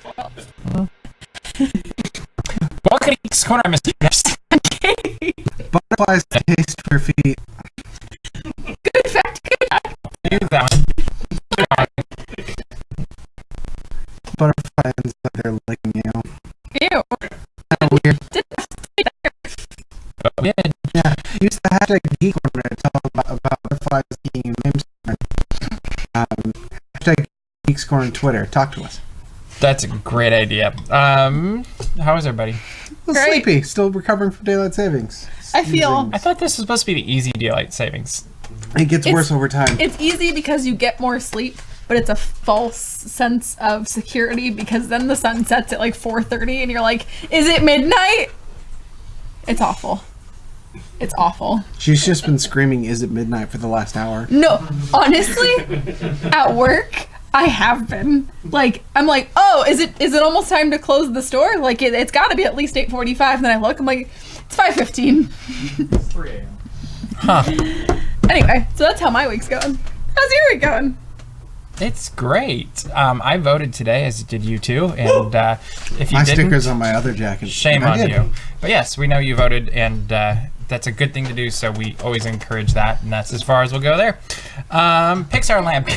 Welcome to Geeks Corner, Mr. Gibson. Butterflies taste for feet. Good fact, good fact. Use that one. Butterflies like they're licking you. Ew. Kind of weird. Yeah. Yeah. Use the hashtag Geek Corner to talk about butterflies eating names. Hashtag Geeks Corner on Twitter. Talk to us. That's a great idea. How is everybody? Well, sleepy. Still recovering from daylight savings. I thought this was supposed to be the easy daylight savings. It gets worse over time. It's easy because you get more sleep, but it's a false sense of security because then the sun sets at like 4:30 and you're like, is it midnight? It's awful. It's awful. She's just been screaming, "Is it midnight?" for the last hour. No, honestly, at work, I have been. Like, I'm like, oh, is it almost time to close the store? Like, it's got to be at least 8:45. And then I look, I'm like, it's 5:15. It's 3 a.m. Huh. Anyway, so that's how my week's going. How's your week going? It's great. I voted today, as did you two. And if you My didn't, sticker's on my other jacket. shame on you. But yes, we know you voted, and that's a good thing to do, so we always encourage that, and that's as far as we'll go there. Pixar Lamp.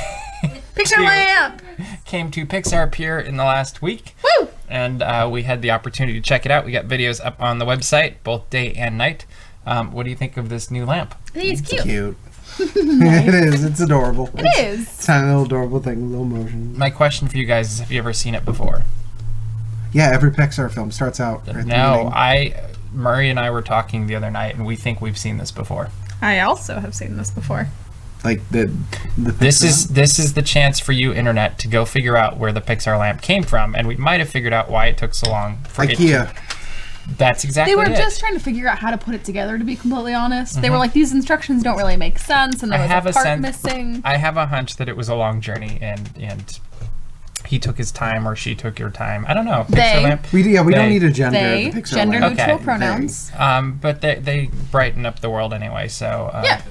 Pixar Lamp! Came to Pixar Pier in the last week. Woo! And we had the opportunity to check it out. We got videos up on the website, both day and night. What do you think of this new lamp? I think it's cute. Cute. It is. It's adorable. It is. It's a little adorable thing, little motion. My question for you guys is, have you ever seen it before? Yeah, every Pixar film starts out. Right at the No, beginning. Murray and I were talking the other night, and we think we've seen this before. I also have seen this before. Like the This Pixar- is the chance for you, internet, to go figure out where the Pixar lamp came from, and we might have figured out why it took so long for it. IKEA. That's exactly They were it. just trying to figure out how to put it together, to be completely honest. They were like, these instructions don't really make sense, and there was a part missing. I have a hunch that it was a long journey, and he took his time, or she took your time. I don't know. Pixar They. lamp. We don't They. need a gender. They, of the Pixar gender lamp. neutral Okay. pronouns. But they brighten up the world anyway. So Yeah.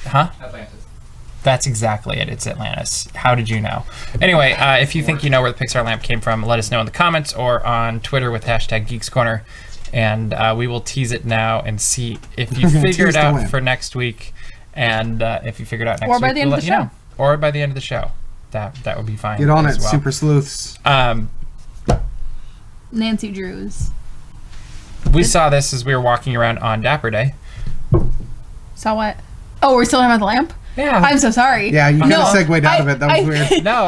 Huh? Atlantis. That's exactly it. It's Atlantis. How did you know? Anyway, if you think you know where the Pixar lamp came from, let us know in the comments or on Twitter with hashtag Geeks Corner, and we will tease it now and see if you figure Tease it the out lamp. for next week. And if you figure it out next Or week, by the end we'll of let the you know. Or by the end of the show. That would be fine. Get on as it, well. super sleuths. Nancy Drews. We saw this as we were walking around on Dapper Day. Saw what? Oh, we're still talking about the lamp? Yeah. I'm so sorry. Yeah, you kind No, of segued out of it. That was weird. No,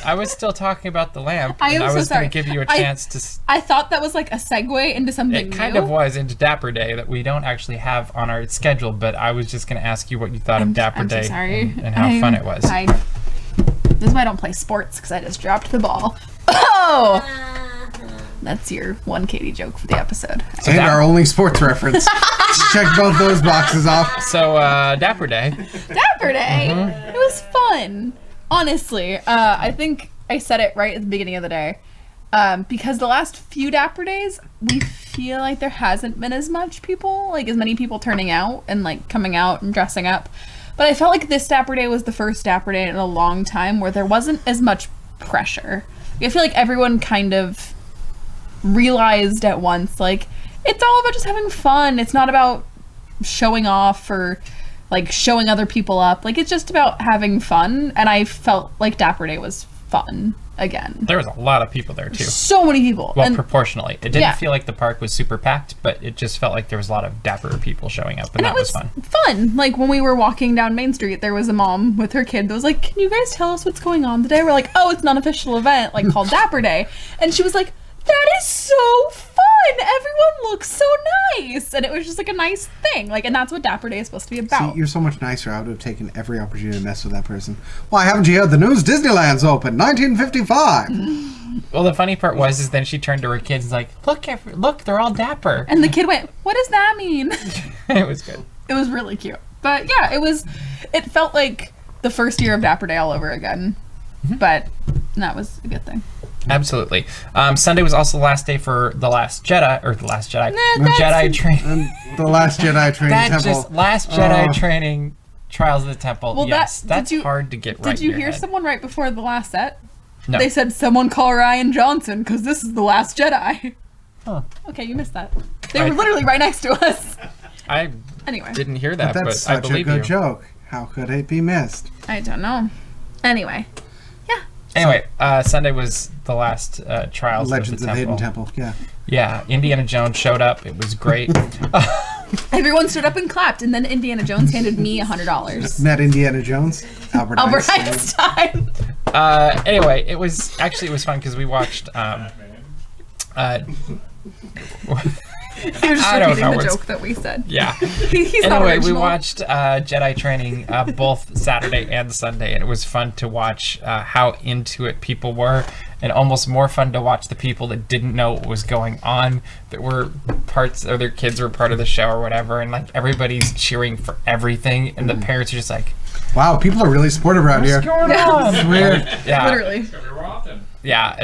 I was still talking about the lamp. I and am I so was sorry. going to give you a chance to. I thought that was like a segue into something It kind new. of was into Dapper Day that we don't actually have on our schedule, but I was just going to ask you what you thought of Dapper I'm Day so sorry. and how fun it was. This is why I don't play sports, because I just dropped the ball. Oh! That's your one Katie joke for the episode. So And our only sports reference. Check both those boxes off. So Dapper Day. Dapper Day! It was fun. Honestly, I think I said it right at the beginning of the day. Because the last few Dapper Days, we feel like there hasn't been as much people, like as many people turning out and like coming out and dressing up. But I felt like this Dapper Day was the first Dapper Day in a long time where there wasn't as much pressure. I feel like everyone kind of realized at once, like, it's all about just having fun. It's not about showing off or like showing other people up. Like, it's just about having fun. And I felt like Dapper Day was fun again. There was a lot of people there too. So many people. Well, And proportionally. It didn't Yeah. feel like the park was super packed, but it just felt like there was a lot of dapper people showing up, and that it was fun. fun. Like, when we were walking down Main Street, there was a mom with her kid that was like, can you guys tell us what's going on today? We're like, oh, it's an unofficial event, like, called Dapper Day. And she was like, that is so fun. Everyone looks so nice. And it was just like a nice thing. Like, and that's what Dapper Day is supposed to be about. See, you're so much nicer. I would have taken every opportunity to mess with that person. Why haven't you heard the news? Disneyland's open, 1955. Well, the funny part was then she turned to her kids and was like, look, they're all dapper. And the kid went, what does that mean? It was good. It was really cute. But yeah, it felt like the first year of Dapper Day all over again. But that was a good thing. Absolutely. Sunday was also the last day for The Last Jedi, or The Last Jedi. that's- Jedi Training. And the Last Jedi Training That Temple. just, Last Jedi Oh. Training, Trials of the Temple. Well, yes, did that's you- hard to get right Did you in your hear head. someone right before the last set? No. They said, someone call Ryan Johnson, because this is The Last Jedi. Huh. Okay, you missed that. They were literally right next to us. I Anyway. didn't hear that, But but, that's I such a believe good you. joke. How could it be missed? I don't know. Anyway. Yeah. Anyway, Sunday was the last trials Legends of the of the Hidden Temple. Temple. Yeah. Yeah, Indiana Jones showed up. It was great. Everyone stood up and clapped, and then Indiana Jones handed me $100. Met Indiana Jones. Albert Einstein. Anyway, it was fun because we watched. He was just I don't repeating know the what's- joke that we said. Yeah. He's not Anyway, we original. watched Jedi Training both Saturday and Sunday, and it was fun to watch how into it people were, and almost more fun to watch the people that didn't know what was going on, that were parts, or their kids were part of the show or whatever, and like everybody's cheering for everything, and the parents are just like, Wow, people are really supportive around here. "What's going on?" It's weird. Yeah. Literally. Yeah,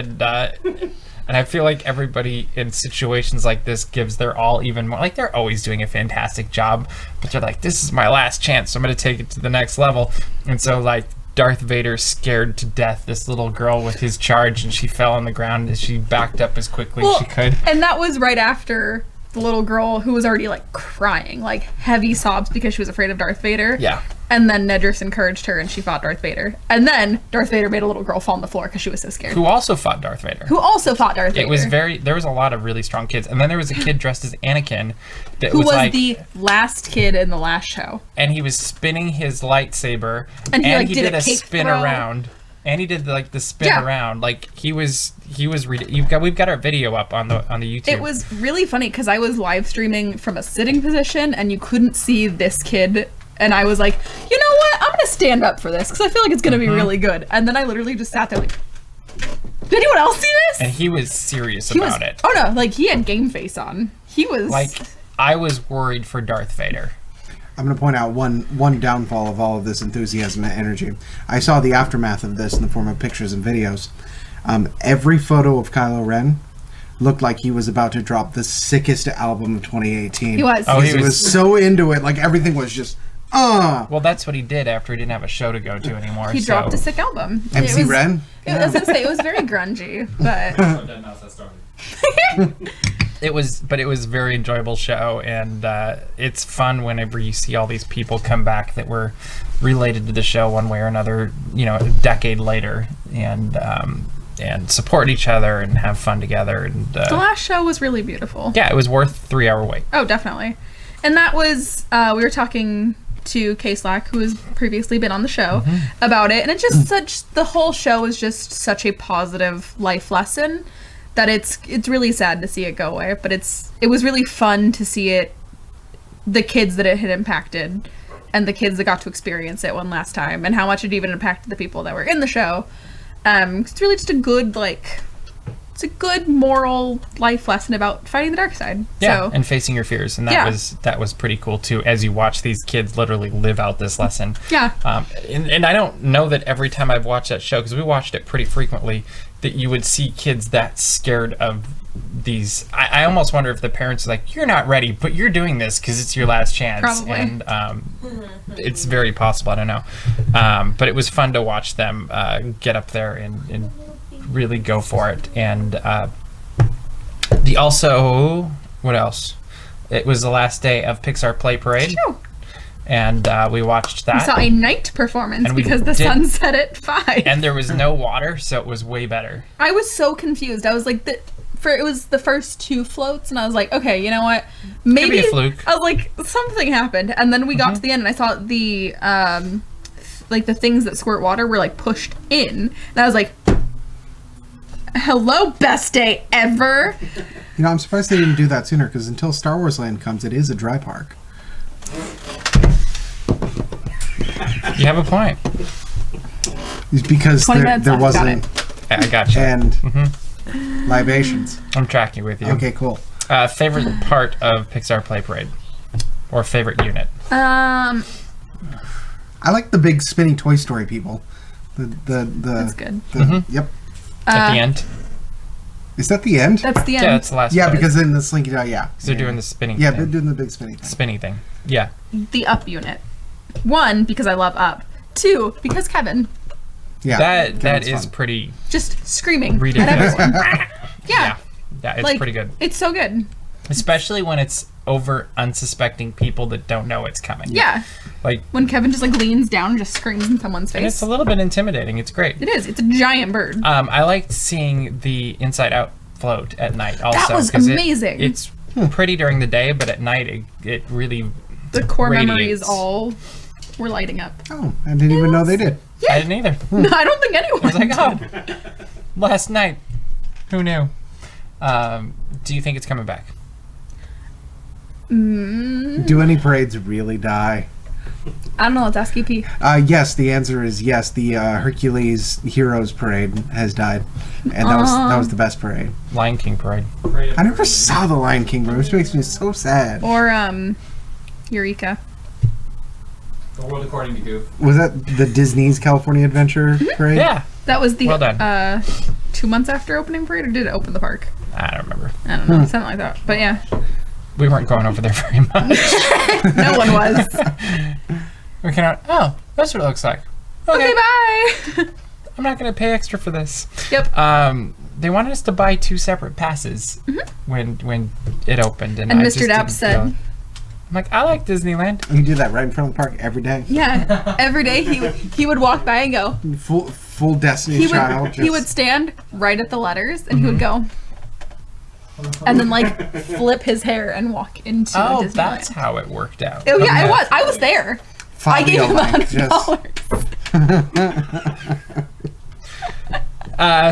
and I feel like everybody in situations like this gives their all even more. Like, they're always doing a fantastic job, but they're like, this is my last chance, so I'm going to take it to the next level. And so, like, Darth Vader scared to death this little girl with his charge, and she fell on the ground as she backed up as quickly as she could. And that was right after the little girl who was already like crying, like heavy sobs because she was afraid of Darth Vader. Yeah. And then Nedris encouraged her and she fought Darth Vader. And then Darth Vader made a little girl fall on the floor because she was so scared. Who also fought Darth Vader. Who also fought Darth Vader. It was there was a lot of really strong kids. And then there was a kid dressed as Anakin that who was like, the last kid in the last show. and he was spinning his lightsaber, And he, like, did a a cake spin throw. around, and he did like the spin Yeah. around. Like we've got our video up on the YouTube. It was really funny because I was live streaming from a sitting position and you couldn't see this kid. And I was like, you know what? I'm going to stand up for this because I feel like it's going to be really good. And then I literally just sat there like, did anyone else see this? and he was serious He about was, it. Oh no, like he had game face on. He was Like, I was worried for Darth Vader. I'm going to point out one downfall of all of this enthusiasm and energy. I saw the aftermath of this in the form of pictures and videos. Every photo of Kylo Ren looked like he was about to drop the sickest album of 2018. He was. Oh, He was so into it. Like, everything was just, Well, that's what he did after he didn't have a show to go to anymore. He so. dropped a sick album. MC Ren? I was gonna say it was very grungy, but It was very enjoyable show, and it's fun whenever you see all these people come back that were related to the show one way or another, a decade later, and support each other and have fun together. And the last show was really beautiful. yeah, it was worth 3-hour wait. Oh, definitely. And that was we were talking to K-Slack, who has previously been on the show, about it, and it's just the whole show is just such a positive life lesson that it's really sad to see it go away, but it was really fun to see it, the kids that it had impacted and the kids that got to experience it one last time, and how much it even impacted the people that were in the show. It's really just a good it's a good moral life lesson about fighting the dark side. Yeah, So, and facing your fears, and that was pretty cool too. As you watch these kids literally live out this lesson. yeah. And I don't know that every time I've watched that show, because we watched it pretty frequently, that you would see kids that scared of these. I almost wonder if the parents are like, "You're not ready, but you're doing this because it's your last chance." Probably. And it's very possible. I don't know, but it was fun to watch them get up there and really go for it. And what else? It was the last day of Pixar Play Parade, Phew. and we watched that. We saw a night performance And we because the did- sun set at 5. And there was no water, so it was way better. I was so confused. I was like, it was the first 2 floats, and I was like, okay, you know what? Maybe be a fluke. I was like, something happened, and then we got to the end, and I saw the the things that squirt water were like pushed in, and I was like, hello, best day ever. I'm surprised they didn't do that sooner, because until Star Wars Land comes, it is a dry park. You have a point. It's because 20 there minutes left, got wasn't I gotcha. and libations. I'm tracking with you. Okay, cool. Favorite part of Pixar Play Parade? Or favorite unit? I like the big spinny Toy Story people. That's good. Yep. At the end? Is that the end? That's the end. Yeah, that's the last Yeah, part. because then the Slinky Dog, yeah. They're doing the spinning Yeah, thing. they're doing the big spinny thing. Spinny thing. Yeah. The Up unit. 1, because I love Up. 2, because Kevin. Yeah, that Kevin's is fun. pretty Just screaming at ridiculous. everyone. Yeah. Yeah, it's Like, pretty good. It's so good. Especially when it's over unsuspecting people that don't know it's coming. Yeah. Like, When Kevin just like leans down and just screams in someone's and it's face. a little bit intimidating. It's great. It is. It's a giant bird. I liked seeing the Inside Out float at night also. That was 'cause amazing. It's pretty during the day, but at night it really The core radiates. memories all were lighting up. Oh, I didn't even know they did. I didn't either. No, I don't think anyone I was like, did. oh, last night. Who knew? Do you think it's coming back? Do any parades really die? I don't know. Let's ask EP. Yes, the answer is yes. The Hercules Heroes Parade has died, and that was the best parade. Lion King Parade. I never saw the Lion King, bro, which makes me so sad. Or Eureka. The World According to Goof. Was that the Disney's California Adventure Parade? Yeah. That was the Well done. 2 months after opening parade, or did it open the park? I don't remember. I don't know, something like that. But yeah, We weren't going over there very much. no one was. We kind of, oh, that's what it looks like. Okay, bye. I'm not going to pay extra for this. Yep. They wanted us to buy 2 separate passes when it opened, and And I Mr. just didn't Dapp said, feel- I'm like, I like Disneyland. You do that right in front of the park every day. yeah. Every day he would walk by and go. Full Destiny's Child. He would stand right at the letters and he would go. And then like flip his hair and walk into Oh, Disneyland. that's how it worked out. Oh yeah, Okay. it was. I was there. I gave him $100.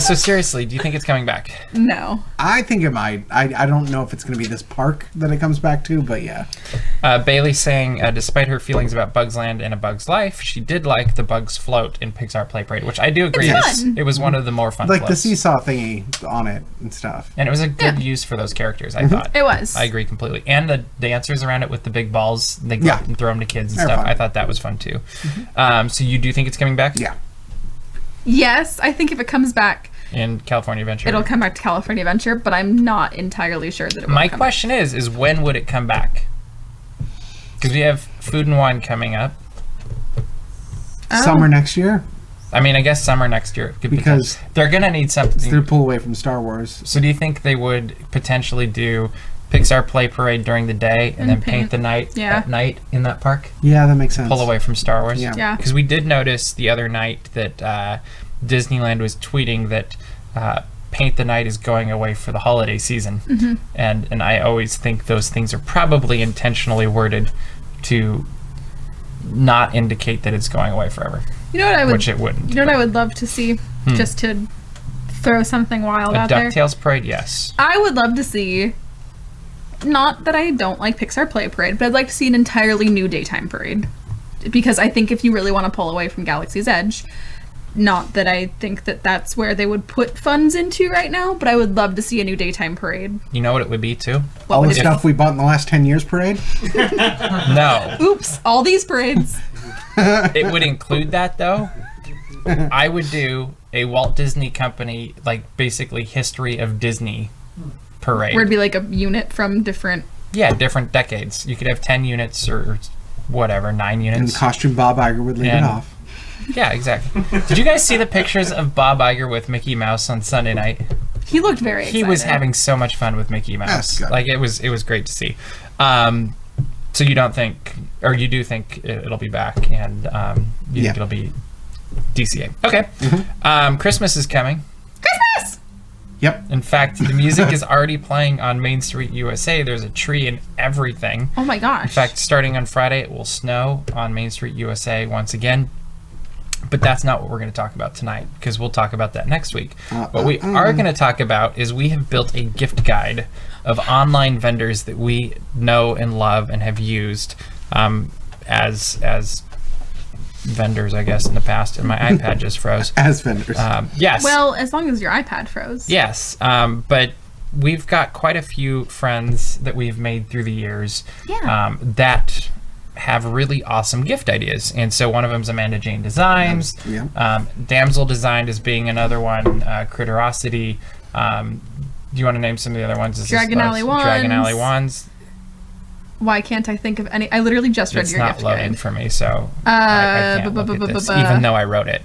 So seriously, do you think it's coming back? No. I think it might. I don't know if it's going to be this park that it comes back to, but yeah. Bailey saying, despite her feelings about Bugs Land and A Bug's Life, she did like the Bugs float in Pixar Play Parade, which I do agree It's is fun. it was one of the more fun Like the floats. seesaw thingy on it and stuff. And it was a good Yeah. use for those characters, I thought. It was. I agree completely. And the dancers around it with the big balls, they go Yeah. up and throw them to kids and They're stuff. fun. I thought that was fun too. So you do think it's coming back? Yeah. Yes, I think if it comes back, In California Adventure? it'll come back to California Adventure, but I'm not entirely sure that it will My come question is when would it come back? Because we have Food and Wine coming up. back. Summer next year. I mean, I guess summer next year. Could Because they're going to need it's their something. pull away from Star Wars. So do you think they would potentially do Pixar Play Parade during the day and then paint the night Yeah. at night in that park? Yeah, that makes sense. Pull away from Star Wars? Yeah. Yeah. Because we did notice the other night that Disneyland was tweeting that Paint the Night is going away for the holiday season. Mm-hmm. And I always think those things are probably intentionally worded to not indicate that it's going away forever, You know what I would? which it wouldn't. You know what I would love to see, just to throw something wild A out there. DuckTales parade, yes. I would love to see. Not that I don't like Pixar Play Parade, but I'd like to see an entirely new daytime parade, because I think if you really want to pull away from Galaxy's Edge, not that I think that that's where they would put funds into right now, but I would love to see a new daytime parade. You know what it would be too? What All would the it stuff we bought in the last 10 years parade? No. be? Oops! All these parades. It would include that though. I would do a Walt Disney Company, like basically history of Disney parade. Where it'd be like a unit from different. Yeah, different decades. You could have 10 units or whatever, 9 And units. the costume Bob Iger would lead it And- off. Yeah, exactly. Did you guys see the pictures of Bob Iger with Mickey Mouse on Sunday night? He looked very excited. He was having so much fun with Mickey Mouse. That's good. Like it was great to see. So you don't think, or you do think it'll be back, and you Yeah. think it'll be DCA? Okay. Christmas is coming. Christmas. Yep. In fact, the music is already playing on Main Street USA. There's a tree and everything. Oh my gosh. In fact, starting on Friday, it will snow on Main Street USA once again. But that's not what we're going to talk about tonight, because we'll talk about that next week. What we are going to talk about is we have built a gift guide of online vendors that we know and love and have used as vendors, I guess, in the past. And my iPad just froze. As vendors. Yes. Well, as long as your iPad froze. Yes, but we've got quite a few friends that we've made through the years that have really awesome gift ideas. And so one of them is Amanda Jane Designs. Yeah. Damsel Designed as being another one. Critterosity. Do you want to name some of the other ones? Is this Dragon those? Alley Wands. Dragon Alley Wands. Why can't I think of any? I literally just read It's your not gift loading guide. for me, so I can't look at this, even though I wrote it.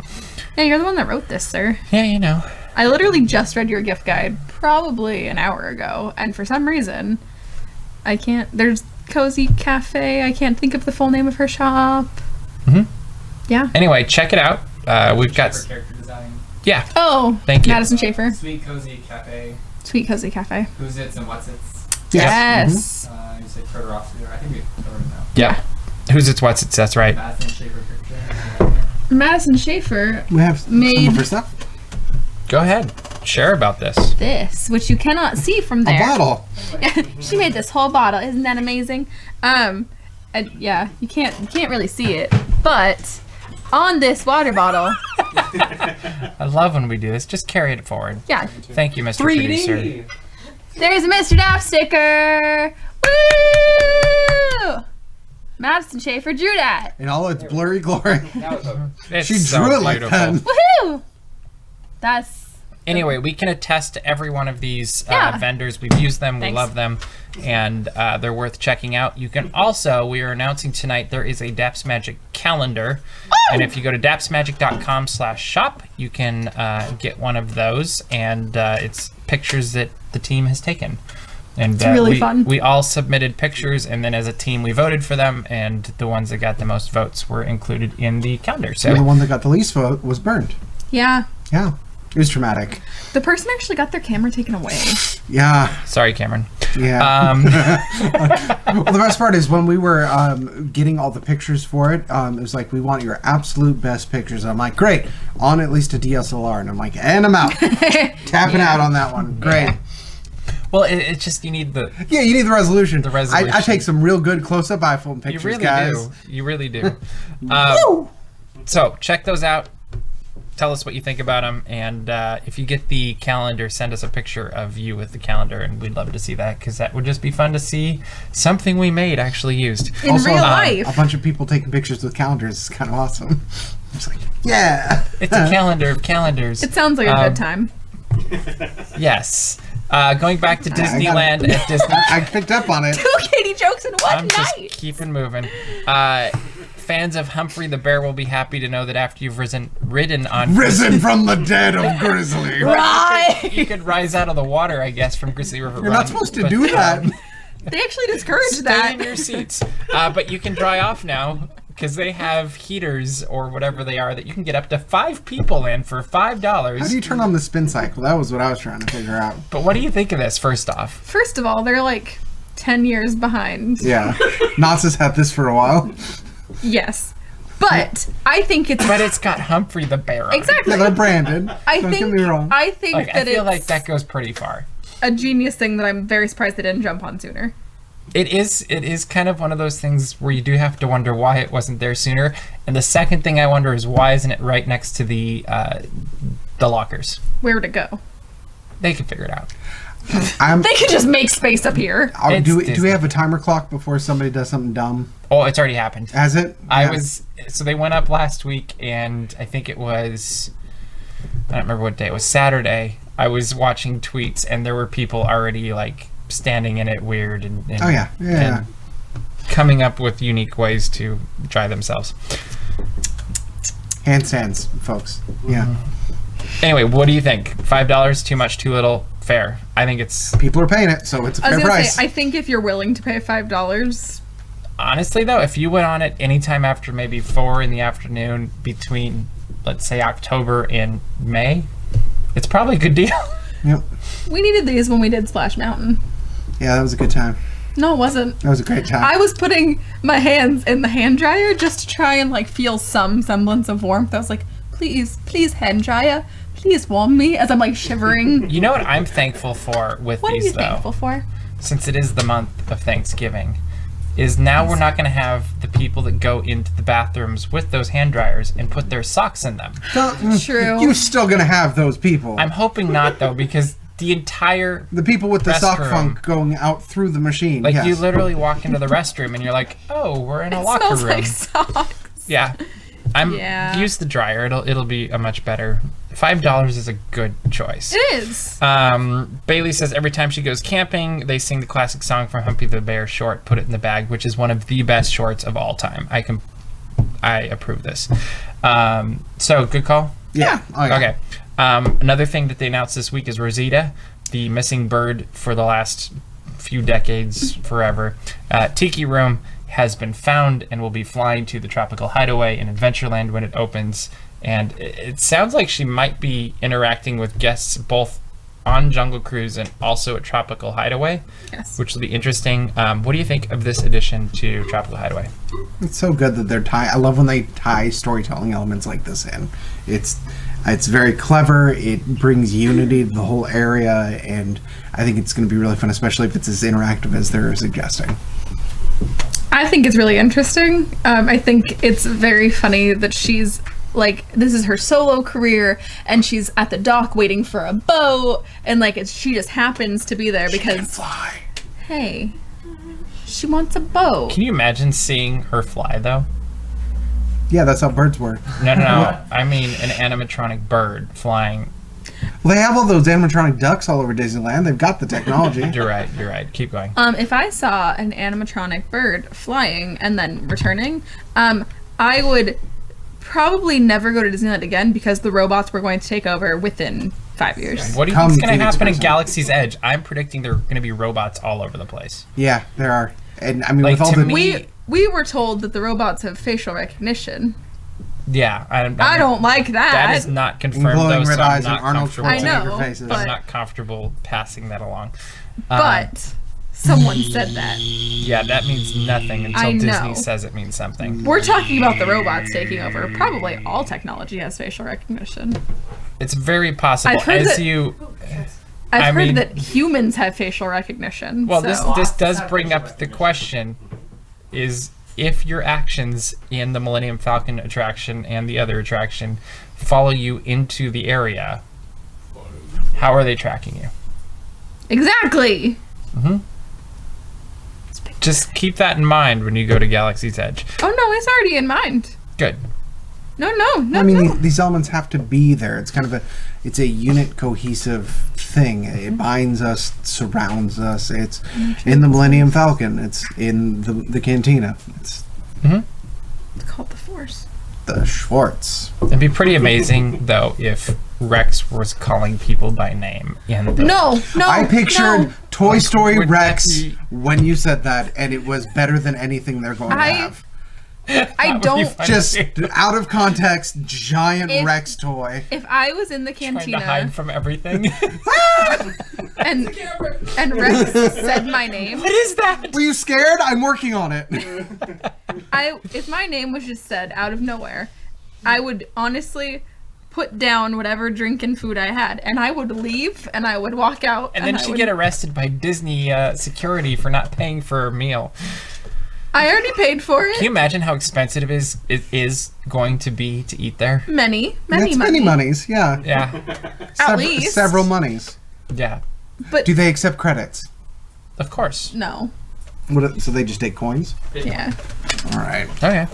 Yeah, you're the one that wrote this, sir. Yeah, you know. I literally just read your gift guide probably an hour ago, and for some reason, I can't. There's Cozy Cafe. I can't think of the full name of her shop. Yeah. Anyway, check it out. We've got. For character design. Yeah. Oh, Thank you. Madison Schaefer. Sweet Cozy Cafe. Sweet Cozy Cafe. Who's Its and What's Its. Yes. You said Turtleroff's there. I think we covered it now. Yeah. Who's Its, What's Its, that's right. Madison Schaefer picture. Madison Schaefer We have some Made- of her stuff. Go ahead. Share about this. this, which you cannot see from A there. bottle. She made this whole bottle. Isn't that amazing? And yeah, you can't really see it, but on this water bottle, I love when we do this. Just carry it forward. yeah, Thank you, Mr. Producer. there's a Mr. Dapp sticker. Woo! Madison Schaefer drew that. In all its blurry glory. It's She so drew it like beautiful. pen. Woohoo! That's Anyway, we can attest to every one of these Yeah. vendors. We've used them. Thanks. We love them. And they're worth checking out. You can also, we are announcing tonight, there is a DAPS Magic calendar. And if you go to dapsmagic.com/shop, you can get one of those. And it's pictures that the team has taken. And It's really we, fun. we all submitted pictures, and then as a team, we voted for them. And the ones that got the most votes were included in the calendar. And the So one that got the least vote was burned. yeah. Yeah. It was traumatic. The person actually got their camera taken away. Yeah. sorry, Cameron. Yeah. Well, the best part is when we were getting all the pictures for it, it was like, we want your absolute best pictures. I'm like, great. On at least a DSLR. And I'm like, and I'm out. Tapping out on that one. Great. Well, it's just you need the. Yeah, you need the resolution. The resolution. I take some real good close-up iPhone pictures, You really guys. do. You really do. So check those out. Tell us what you think about them, and if you get the calendar, send us a picture of you with the calendar, and we'd love to see that because that would just be fun to see something we made actually used. In Also, real a life. bunch of people taking pictures with calendars is kind of awesome. It's like, yeah. It's a calendar of calendars. It sounds like a good time. Yes. Going back to I got it. Disneyland at Disney. I picked up on it. Two Katie jokes in one I'm just night. keeping moving. Fans of Humphrey the Bear will be happy to know that after you've ridden on Risen from the dead of Grizzly. Right. you could rise out of the water, I guess, from Grizzly River. You're not supposed to do that. They actually discourage Stay that. in your seats. But you can dry off now because they have heaters or whatever they are that you can get up to 5 people in for $5. How do you turn on the spin cycle? That was what I was trying to figure out. But what do you think of this, first off? First of all, they're like 10 years behind. Yeah. Knots has had this for a while. Yes. But I think it's But it's got Humphrey the Bear on it. exactly. Yeah, they're branded. I Don't think get me wrong. I think Like, I that feel it's like that goes pretty far. a genius thing that I'm very surprised they didn't jump on sooner. It is kind of one of those things where you do have to wonder why it wasn't there sooner. And the second thing I wonder is why isn't it right next to the lockers? Where to go? They can figure it out. They could just make space up here. It's Do we Disney. have a timer clock before somebody does something dumb? Oh, it's already happened. Has it? Yeah. So they went up last week, and I think it was, I don't remember what day, it was Saturday. I was watching tweets, and there were people already like standing in it weird and Oh, yeah. Yeah. and coming up with unique ways to dry themselves. Handstands, folks. Yeah. Anyway, what do you think? $5, too much, too little, fair? I think it's, People are paying it, so it's a I was fair gonna price. say, I think if you're willing to pay $5, honestly though, if you went on it anytime after maybe 4 in the afternoon between, let's say, October and May, it's probably a good deal. Yep. we needed these when we did Splash Mountain. Yeah, that was a good time. No, it wasn't. That was a great time. I was putting my hands in the hand dryer just to try and like feel some semblance of warmth. I was like, please hand dryer, please warm me as I'm like shivering. You know what I'm thankful for with What are these you though? thankful for? Since it is the month of Thanksgiving, is now we're not going to have the people that go into the bathrooms with those hand dryers and put their socks in them. True. You're still gonna have those people. I'm hoping not though, because the entire, the people with the sock restroom. funk going out through the machine. like yes. you literally walk into the restroom and you're like, oh, we're in a It locker smells room. like socks. Yeah. Yeah. Use the dryer. It'll be a much better. $5 is a good choice. It is. Bailey says every time she goes camping, they sing the classic song from Humpty the Bear short, Put It in the Bag, which is one of the best shorts of all time. I approve this. So good call. Yeah. Oh, yeah. Okay. Another thing that they announced this week is Rosita, the missing bird for the last few decades, forever. Tiki Room has been found and will be flying to the Tropical Hideaway in Adventureland when it opens. And it sounds like she might be interacting with guests both on Jungle Cruise and also at Tropical Hideaway, which will be interesting. What do you think of this addition to Tropical Hideaway? It's so good that they're I love when they tie storytelling elements like this in. It's very clever. It brings unity to the whole area, and I think it's going to be really fun, especially if it's as interactive as they're suggesting. I think it's really interesting. I think it's very funny that she's like, this is her solo career, and she's at the dock waiting for a boat, and like she just happens to be there because She can fly. hey, she wants a boat. Can you imagine seeing her fly, though? Yeah, that's how birds work. No. I mean an animatronic bird flying. Well, they have all those animatronic ducks all over Disneyland. They've got the technology. You're right. Keep going. If I saw an animatronic bird flying and then returning, I would probably never go to Disneyland again because the robots were going to take over within 5 years. What do you think is going to happen in Galaxy's Edge? I'm predicting there are going to be robots all over the place. Yeah, there are. And I mean, Like, with all to the... me- We were told that the robots have facial recognition. Yeah, I don't like that. That is not confirmed, glowing though, red so I'm eyes and not Arnold comfortable. I know, Schwarzenegger faces. but- I'm not comfortable passing that along. But someone said that. Yeah, that means nothing until I know. Disney says it means something. We're talking about the robots taking over. Probably all technology has facial recognition. It's very possible. I've heard that- I've I heard mean- that humans have facial recognition. Well, so. this does bring up the question: is if your actions in the Millennium Falcon attraction and the other attraction follow you into the area, how are they tracking you? Exactly. Just keep that in mind when you go to Galaxy's Edge. Oh no, it's already in mind. Good. No. I mean, these elements have to be there. It's kind of it's a unit cohesive thing. It binds us, surrounds us. It's in the Millennium Falcon. It's in the cantina. It's It's called the Force. the Schwartz. It'd be pretty amazing, though, if Rex was calling people by name in the... No. I pictured no. Toy Story Would that Rex be- when you said that, and it was better than anything they're going to have. I would be don't. fun. Just out of context, giant If- Rex toy. If I was in the Trying to cantina hide from everything. and Rex said my name, What is that? Were you scared? I'm working on it. if my name was just said out of nowhere, I would honestly put down whatever drink and food I had, and I would leave, and I would walk out. And then I she'd would- get arrested by Disney security for not paying for a meal. I already paid for Can you it. imagine how expensive it is going to be to eat there? Many That's many monies, yeah. Yeah. least. Several monies. Yeah. But Do they accept credits? Of course. no. So they just take coins? Yeah. All right. Okay.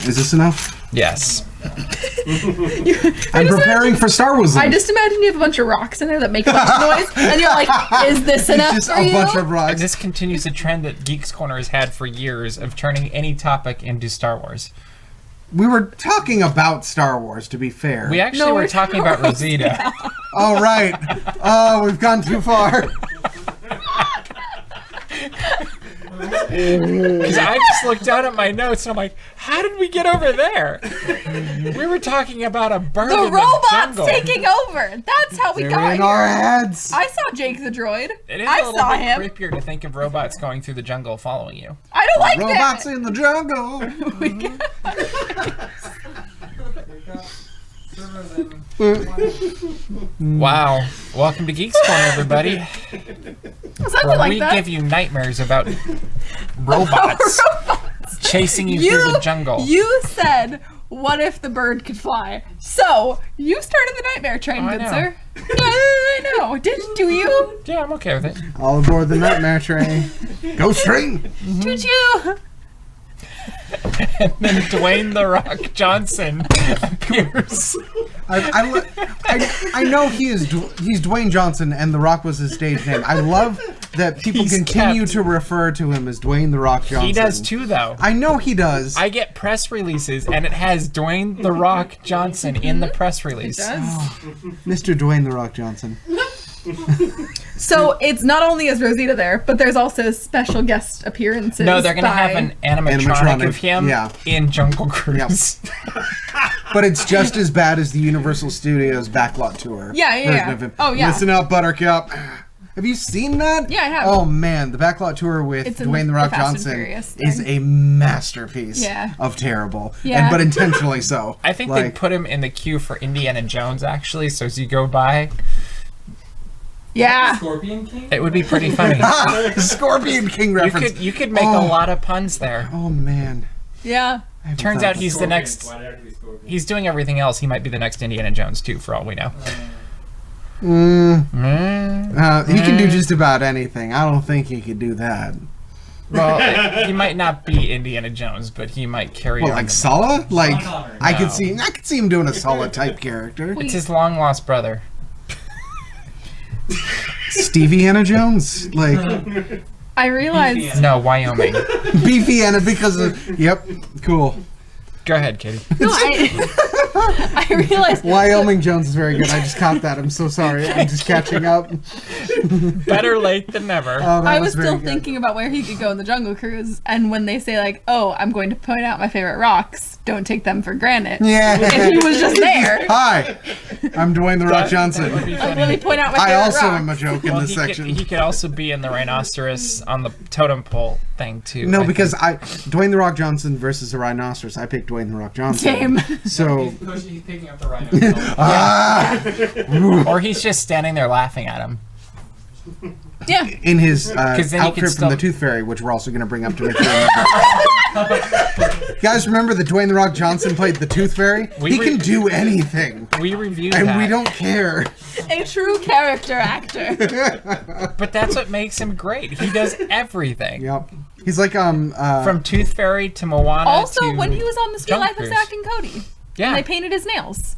Is this enough? Yes. I'm preparing for Star Wars. I just imagine you have a bunch of rocks in there that make a bunch of noise, and you're like, "Is this enough just for a you?" bunch of rocks. This continues a trend that Geeks Corner has had for years of turning any topic into Star Wars. We were talking about Star Wars, to be fair. We actually No, were we're talking about Rosita. All right. Oh, we've gone too far. Because I just looked down at my notes and I'm like, how did we get over there? We were talking about a bird The in the robot's jungle. taking over. That's how we They're got in here. our heads. I saw Jake the droid. It is I a little saw bit him. creepier to think of robots going through the jungle following you. I don't like Robots that. in the jungle. Wow. Welcome to Geeks Corner, everybody. Something Where like we that. give you nightmares about robots chasing you through the jungle. You said, "What if the bird could fly?" So you started the nightmare train, Oh, I good know. sir. Yeah, I know. Didn't do you? Yeah, I'm okay with it. All aboard the nightmare train. Go train. Did you? And then Dwayne The Rock Johnson appears. I know he's Dwayne Johnson, and The Rock was his stage name. I love that people He's continue kept- to refer to him as Dwayne The Rock Johnson. He does too, though. I know he does. I get press releases, and it has Dwayne The Rock Johnson in the press release. Mr. Dwayne The Rock Johnson. So it's not only is Rosita there, but there's also special guest appearances. No, they're going to have an animatronic of him yeah. in Jungle Cruise. But it's just as bad as the Universal Studios backlot tour. Yeah. version of him. Oh, yeah. Listen up, Buttercup. Have you seen that? Yeah, I have. Oh man, the backlot tour with It's in Dwayne The Rock the Fast and Johnson Furious is thing. a masterpiece Yeah. of terrible. Yeah. But intentionally so. I think they put him in the queue for Indiana Jones, actually, so as you go by, Yeah. Scorpion King? it would be pretty funny. Scorpion King reference. You could make a lot of puns there. Oh man. Yeah. I haven't Turns thought out of he's the Scorpions. next... Why did it have to be Scorpions? He's doing everything else. He might be the next Indiana Jones, too, for all we know. He can do just about anything. I don't think he could do that. Well, he might not be Indiana Jones, but he might carry Well, on. like Sulla? Like Connor. I could No. see him doing a Sulla type character. It's his long-lost brother. Stevie Anna Jones? Like I realized. No, Wyoming. Beefy Anna because of yep, cool. Go ahead, Katie. No, I realized. Wyoming Jones is very good. I just caught that. I'm so sorry. I'm just catching up. Better late than never. Oh, that I was very still good. thinking about where he could go in the Jungle Cruise, and when they say like, "Oh, I'm going to point out my favorite rocks. Don't take them for granted." Yeah. If he was just there, Hi, I'm Dwayne The Rock Johnson. like, let me point out my I favorite also rocks. am a joke in Well, this he section. could also be in the rhinoceros on the totem pole thing, too. No, I because think. Dwayne The Rock Johnson versus a rhinoceros. I picked Dwayne The Rock Johnson. Same. So He's picking up the rhino. Or he's just standing there laughing at him. Yeah. in his then he outfit could from still- the Tooth Fairy, which we're also going to bring up to make sure. You guys remember that Dwayne The Rock Johnson played the Tooth Fairy? He can do anything, We reviewed and that. we don't care. A true character actor. But that's what makes him great. He does everything. Yep. He's like From Tooth Fairy to Moana Also, to when he was on the Sweet Jungle Life of Cruise. Zack and Cody, Yeah. they painted his nails.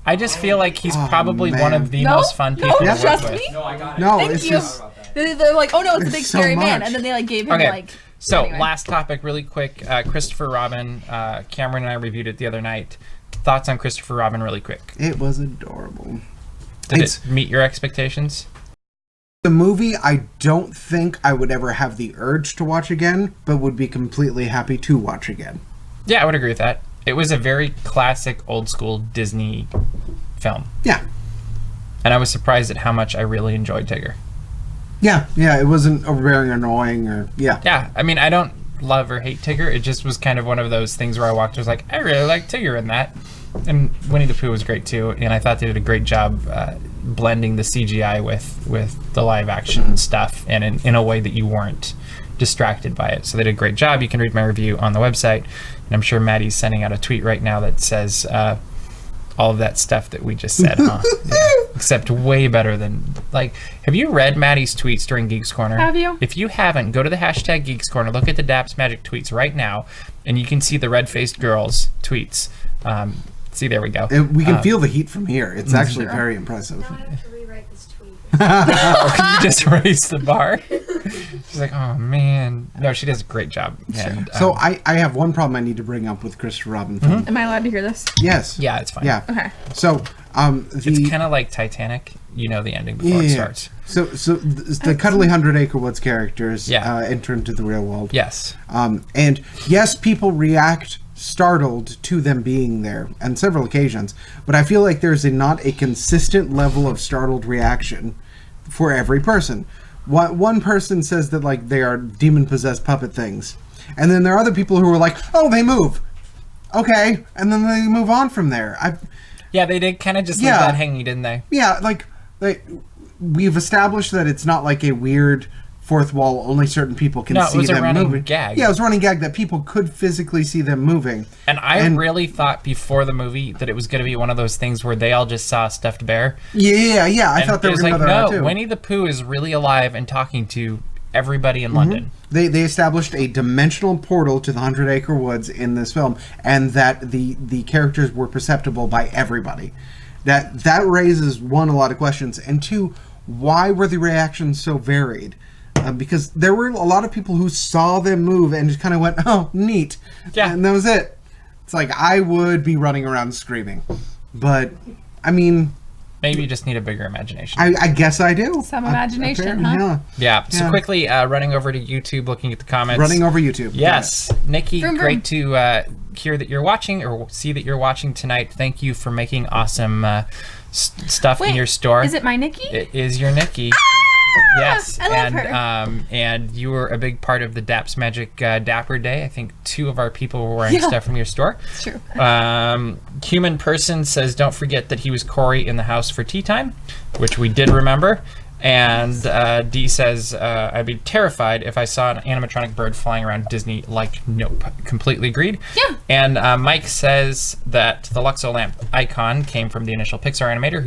I just feel like he's probably one man. of the No, most fun no, people to work trust with. me. No, I got it. no, Thank it's you. just They're like, "Oh no, it's a big There's so scary man," much. and then they like gave him Okay, like. so anyway. last topic really quick. Christopher Robin, Cameron and I reviewed it the other night. Thoughts on Christopher Robin really quick. it was adorable. Did It's- it meet your expectations? The movie, I don't think I would ever have the urge to watch again, but would be completely happy to watch again. Yeah, I would agree with that. It was a very classic old school Disney film. Yeah. And I was surprised at how much I really enjoyed Tigger. Yeah, it wasn't very annoying or yeah. Yeah, I mean, I don't love or hate Tigger. It just was kind of one of those things where I walked, I was like, I really like Tigger in that. And Winnie the Pooh was great too, and I thought they did a great job blending the CGI with the live action stuff, and in a way that you weren't distracted by it. So they did a great job. You can read my review on the website, and I'm sure Maddie's sending out a tweet right now that says all of that stuff that we just said, huh? Yeah. Except way better than, like, have you read Maddie's tweets during Geeks Corner? Have you? If you haven't, go to the hashtag Geeks Corner, look at the DAPS Magic tweets right now, and you can see the red-faced girls tweets. See, there we go. We can feel the heat from here. It's actually very impressive. Now I have to rewrite this tweet. You just raised the bar. She's like, oh man. No, she does a great job. And, So I have one problem I need to bring up with Christopher Robin film. Am I allowed to hear this? Yes. yeah, it's fine. Yeah. Okay. So It's kind of like Titanic. You know the ending before it starts. So the cuddly 100-acre woods characters Yeah. enter into the real world. Yes. And yes, people react startled to them being there on several occasions, but I feel like there's not a consistent level of startled reaction for every person. One person says that like they are demon-possessed puppet things, and then there are other people who are like, "Oh, they move, okay," and then they move on from there. Yeah, they did kind of just leave Yeah. that hanging, didn't they? Yeah, like we've established that it's not like a weird fourth wall, only certain people can No, it see was a them running moving. gag. Yeah, it was a running gag that people could physically see them moving. And I really thought before the movie that it was going to be one of those things where they all just saw a stuffed bear. Yeah, I And thought they it were was going like, to go no, that too. Winnie the Pooh is really alive and talking to everybody in London. They established a dimensional portal to the 100-acre woods in this film, and that the characters were perceptible by everybody. That raises, one, a lot of questions, and two, why were the reactions so varied? because there were a lot of people who saw them move and just kind of went, "Oh, neat," Yeah. and that was it. It's like I would be running around screaming, but I mean, Maybe you just need a bigger imagination. I guess I do. Some imagination, Apparently, huh? Yeah. So Yeah. quickly, running over to YouTube, looking at the comments. Running over YouTube. Yes, Nikki, Vroom, vroom. great to hear that you're watching or see that you're watching tonight. Thank you for making awesome stuff in your store. Is it my Nikki? It is your Nikki. Yes, I love and her. And you were a big part of the DAPS Magic Dapper Day. I think 2 of our people were wearing stuff from your store. It's true. Human Person says, don't forget that he was Corey in the house for tea time, which we did remember. And D says, I'd be terrified if I saw an animatronic bird flying around Disney. Like, nope. Completely agreed. Yeah. And Mike says that the Luxo Lamp icon came from the initial Pixar animator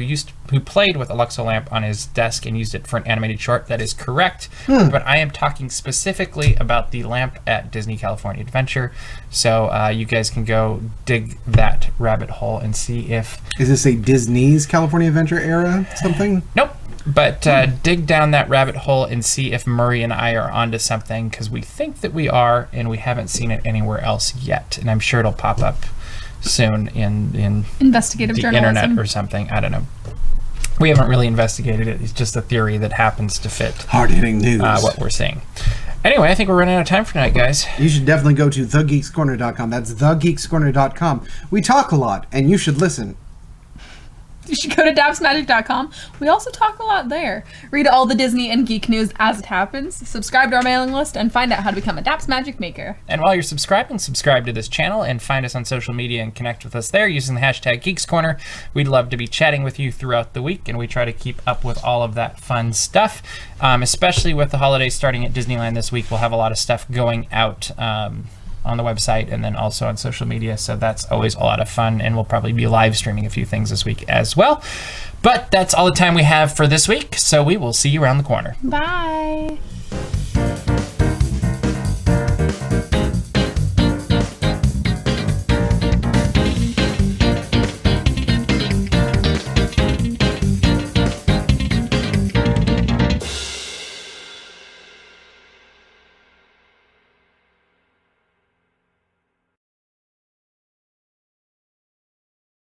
who played with a Luxo Lamp on his desk and used it for an animated short. That is correct. But I am talking specifically about the lamp at Disney California Adventure. So you guys can go dig that rabbit hole and see if... Is this a Disney's California Adventure era something? Nope. But dig down that rabbit hole and see if Murray and I are onto something, because we think that we are, and we haven't seen it anywhere else yet. And I'm sure it'll pop up soon in Investigative the journalism. internet or something. I don't know. We haven't really investigated it. It's just a theory that happens to fit Hard-hitting news. what we're seeing. Anyway, I think we're running out of time for tonight, guys. You should definitely go to thegeekscorner.com. That's thegeekscorner.com. We talk a lot, and you should listen. You should go to dapsmagic.com. We also talk a lot there. Read all the Disney and geek news as it happens. Subscribe to our mailing list and find out how to become a DAPS Magic maker. And while you're subscribing, subscribe to this channel and find us on social media and connect with us there using the hashtag Geeks Corner. We'd love to be chatting with you throughout the week, and we try to keep up with all of that fun stuff. Especially with the holidays starting at Disneyland this week, we'll have a lot of stuff going out on the website and then also on social media, so that's always a lot of fun, and we'll probably be live streaming a few things this week as well. But that's all the time we have for this week, so we will see you around the corner. Bye.